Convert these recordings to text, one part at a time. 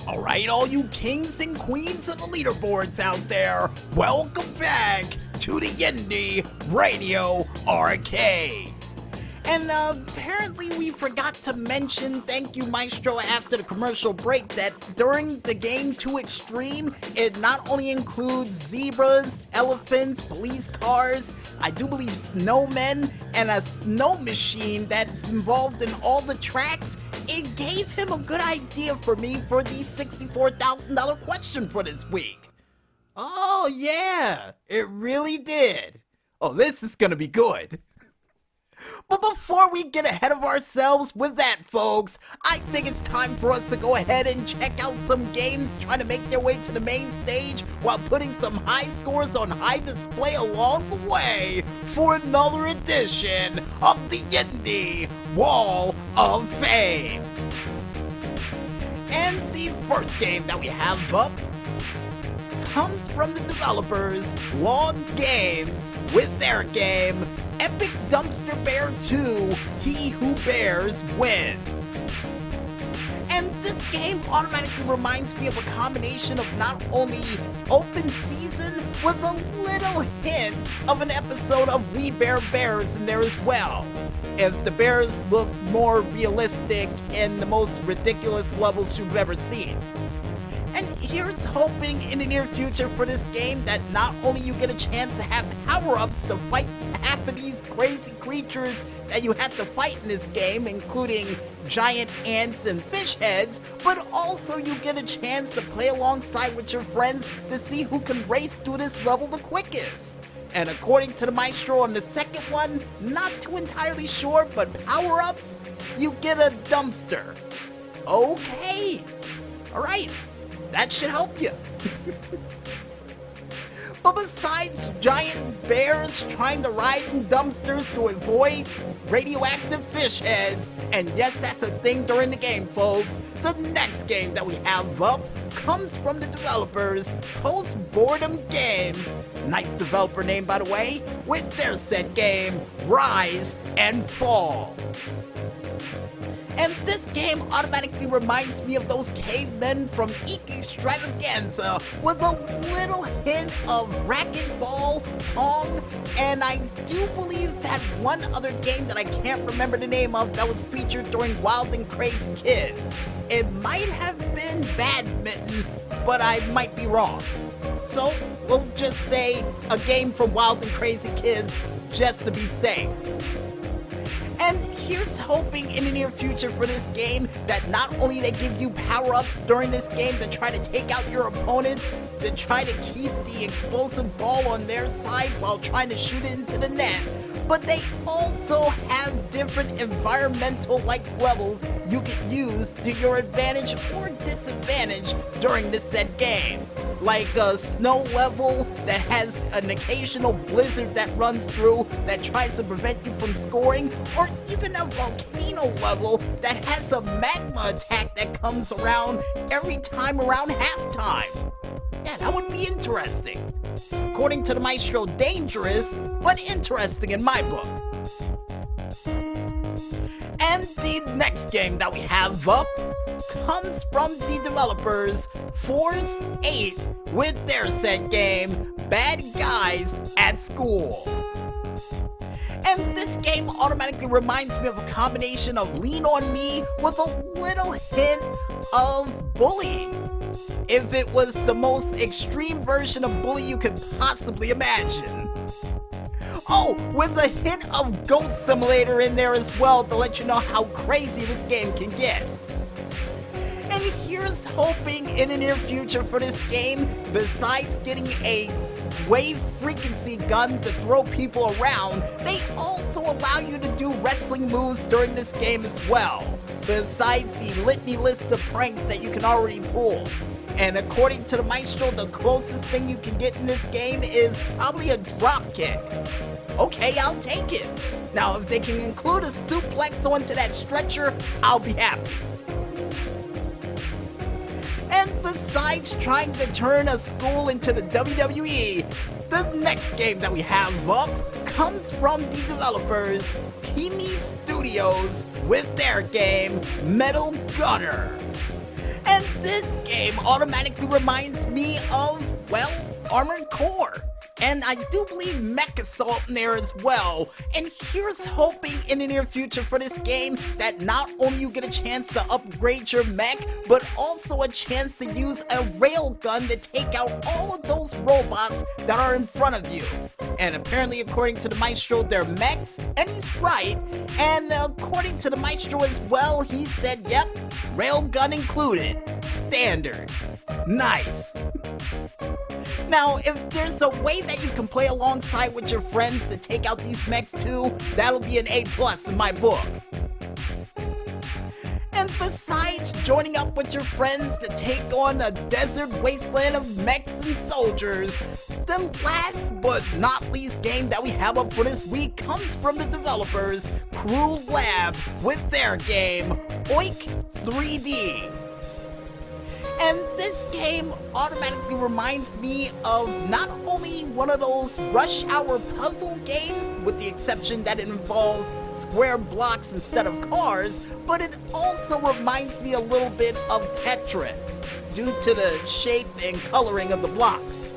Alright, all you kings and queens of the leaderboards out there, welcome back to the Indy Radio Arcade. And apparently we forgot to mention, thank you Maestro, after the commercial break, that during the game 2 Extreme, it not only includes zebras, elephants, police cars, I do believe snowmen, and a snow machine that's involved in all the tracks. It gave him a good idea for me for the $64,000 question for this week. Oh yeah, it really did. Oh, this is gonna be good. But before we get ahead of ourselves with that, folks, I think it's time for us to go ahead and check out some games trying to make their way to the main stage while putting some high scores on high display along the way for another edition of the Indy Wall of Fame. And the first game that we have up comes from the developers Log Games with their game Epic Dumpster Bear 2, He Who Bears Wins. And this game automatically reminds me of a combination of not only open season with a little hint of an episode of We Bear Bears in there as well. If the bears look more realistic in the most ridiculous levels you've ever seen. And here's hoping in the near future for this game that not only you get a chance to have power-ups to fight half of these crazy creatures that you have to fight in this game, including giant ants and fish heads, but also you get a chance to play alongside with your friends to see who can race through this level the quickest. And according to the Maestro on the second one, not too entirely sure, but power-ups, you get a dumpster. Okay. Alright. That should help you. But besides giant bears trying to ride in dumpsters to avoid radioactive fish heads, and yes, that's a thing during the game, folks, the next game that we have up comes from the developers Post Boredom Games, nice developer name by the way, with their set game Rise and Fall. And this game automatically reminds me of those cavemen from Eek Extravaganza with a little hint of racquetball, Pong, and I do believe that one other game that I can't remember the name of that was featured during Wild and Crazy Kids. It might have been badminton, but I might be wrong. So we'll just say a game from Wild and Crazy Kids just to be safe. And here's hoping in the near future for this game that not only they give you power-ups during this game to try to take out your opponents, to try to keep the explosive ball on their side while trying to shoot it into the net, but they also have different environmental-like levels you can use to your advantage or disadvantage during this said game. Like a snow level that has an occasional blizzard that runs through that tries to prevent you from scoring, or even a volcano level that has a magma attack that comes around every time around halftime. Yeah, that would be interesting. According to the Maestro, dangerous, but interesting in my book. And the next game that we have up comes from the developers Force 8 with their set game Bad Guys at School. And this game automatically reminds me of a combination of Lean On Me with a little hint of bullying. If it was the most extreme version of bully you could possibly imagine. Oh, with a hint of Goat Simulator in there as well to let you know how crazy this game can get. And here's hoping in the near future for this game, besides getting a wave frequency gun to throw people around, they also allow you to do wrestling moves during this game as well, besides the litany list of pranks that you can already pull. And according to the Maestro, the closest thing you can get in this game is probably a drop kick. Okay, I'll take it. Now, if they can include a suplex onto that stretcher, I'll be happy. And besides trying to turn a school into the WWE, the next game that we have up comes from the developers Kimi Studios with their game Metal Gunner. And this game automatically reminds me of, well, Armored Core. And I do believe Mech Assault in there as well. And here's hoping in the near future for this game that not only you get a chance to upgrade your mech, but also a chance to use a railgun to take out all of those robots that are in front of you. And apparently, according to the Maestro, they're mechs, and he's right. And according to the Maestro as well, he said, yep, railgun included. Standard. Nice. Now, if there's a way that you can play alongside with your friends to take out these mechs too, that'll be an A+ in my book. And besides joining up with your friends to take on a desert wasteland of mechs and soldiers, the last but not least game that we have up for this week comes from the developers Crew Lab with their game, Pt.3. And this game automatically reminds me of not only one of those rush hour puzzle games, with the exception that it involves square blocks instead of cars, but it also reminds me a little bit of Tetris, due to the shape and coloring of the blocks.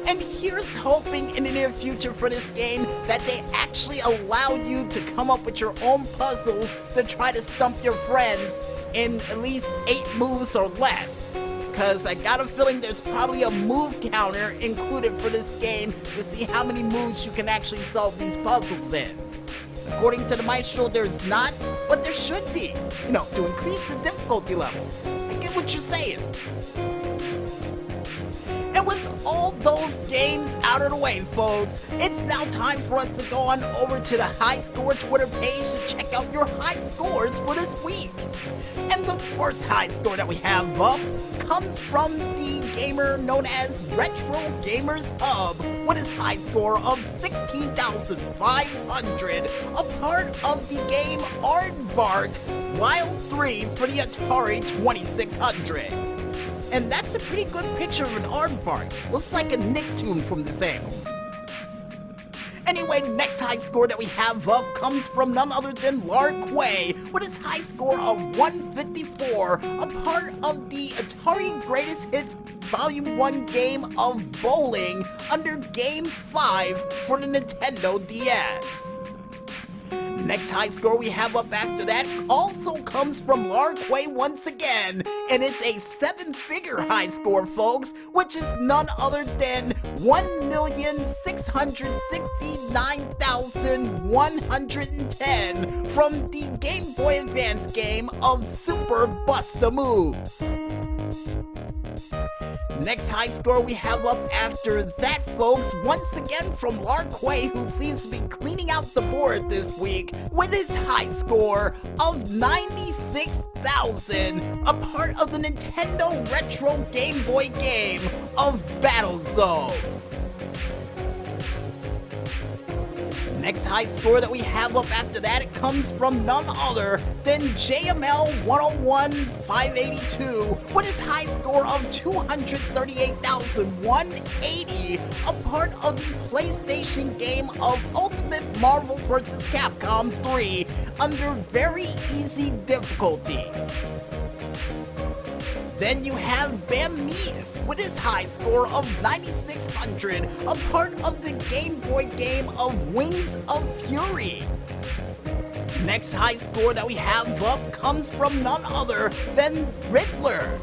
And here's hoping in the near future for this game that they actually allow you to come up with your own puzzles to try to stump your friends in at least 8 moves or less, because I got a feeling there's probably a move counter included for this game to see how many moves you can actually solve these puzzles in. According to the Maestro, there's not, but there should be, to increase the difficulty level. I get what you're saying. And with all those games out of the way, folks, it's now time for us to go on over to the Highscore Twitter page to check out your high scores for this week. And the first high score that we have up comes from the gamer known as Retro Gamers Hub with his high score of 16,500, a part of the game Aardvark Wild 3 for the Atari 2600. And that's a pretty good picture of an aardvark. Looks like a Nicktoon from this angle. Anyway, the next high score that we have up comes from none other than Larquay with his high score of 154, a part of the Atari Greatest Hits Volume 1 game of bowling under Game 5 for the Nintendo DS. Next high score we have up after that also comes from Larquay once again, and it's a 7-figure high score, folks, which is none other than 1,669,110 from the Game Boy Advance game of Super Bust-A-Move. Next high score we have up after that, folks, once again from Larquay, who seems to be cleaning out the board this week with his high score of 96,000, a part of the Nintendo Retro Game Boy game of Battlezone. Next high score that we have up after that, it comes from none other than Lvl.107 with his high score of 238,180, a part of the PlayStation game of Ultimate Marvel vs. Capcom 3 under very easy difficulty. Then you have Bamese with his high score of 9,600, a part of the Game Boy game of Wings of Fury. Next high score that we have up comes from none other than Riddler.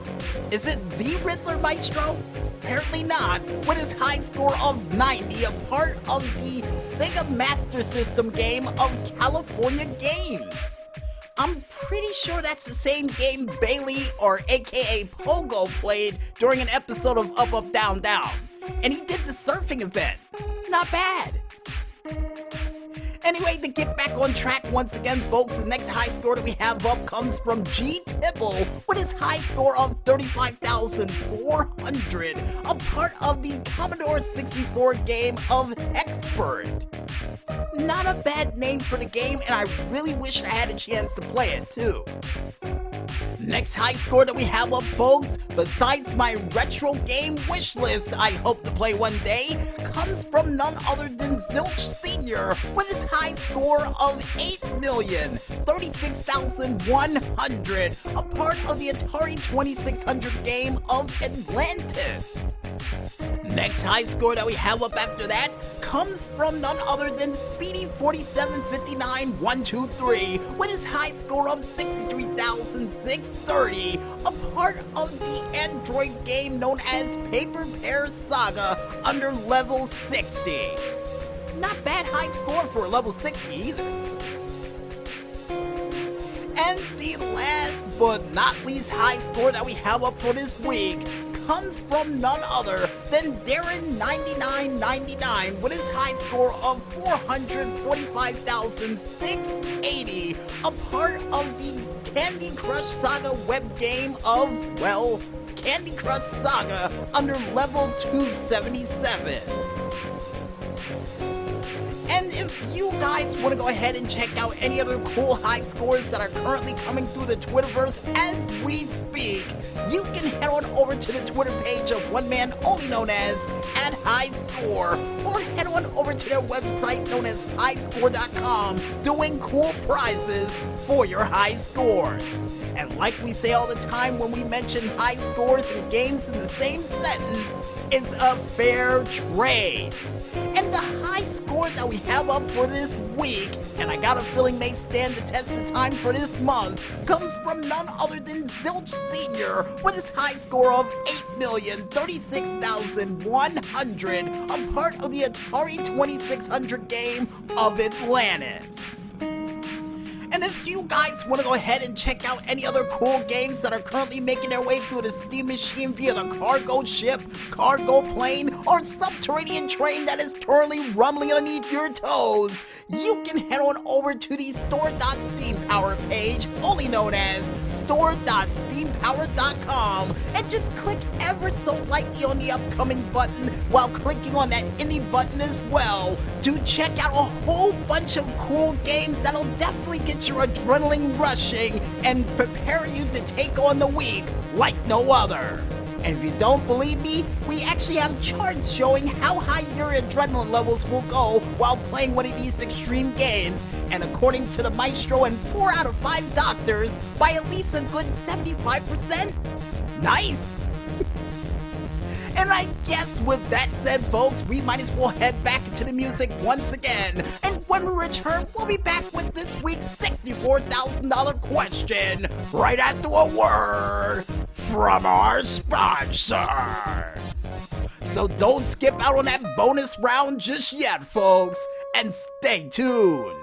Is it the Riddler, Maestro? Apparently not, with his high score of 90, a part of the Sega Master System game of California Games. I'm pretty sure that's the same game Bailey, or aka Pogo, played during an episode of Up Up Down Down. And he did the surfing event. Not bad. Anyway, to get back on track once again, folks, the next high score that we have up comes from G. Tipple with his high score of 35,400, a part of the Commodore 64 game of Expert. Not a bad name for the game, and I really wish I had a chance to play it too. Next high score that we have up, folks, besides my retro game wish list I hope to play one day, comes from none other than Zilch Sr. with his high score of 8,036,100, a part of the Atari 2600 game of Atlantis. Next high score that we have up after that comes from none other than Speedy4759-123 with his high score of 63,630, a part of the Android game known as Paper Pear Saga under level 60. Not bad high score for level 60 either. And the last but not least high score that we have up for this week comes from none other than Darren9999 with his high score of 445,680, a part of the Candy Crush Saga web game of, well, Candy Crush Saga under level 277. And if you guys want to go ahead and check out any other cool high scores that are currently coming through the Twitterverse as we speak, you can head on over to the Twitter page of one man only known as @Highscore, or head on over to their website known as highscore.com, doing cool prizes for your high scores. And like we say all the time when we mention high scores and games in the same sentence, it's a fair trade. And the high score that we have up for this week, and I got a feeling may stand the test of time for this month, comes from none other than Zilch Sr. with his high score of 8,036,100, a part of the Atari 2600 game of Atlantis. And if you guys want to go ahead and check out any other cool games that are currently making their way through the Steam machine via the cargo ship, cargo plane, or subterranean train that is currently rumbling underneath your toes, you can head on over to the store.steampower page, only known as store.steampower.com, and just click ever so lightly on the upcoming button while clicking on that Indy button as well to check out a whole bunch of cool games that'll definitely get your adrenaline rushing and prepare you to take on the week like no other. And if you don't believe me, we actually have charts showing how high your adrenaline levels will go while playing one of these extreme games. And according to the Maestro and 4 out of 5 doctors, by at least a good 75%. Nice! And I guess with that said, folks, we might as well head back into the music once again. And when we return, we'll be back with this week's $64,000 question right after a word from our sponsor. So don't skip out on that bonus round just yet, folks, and stay tuned.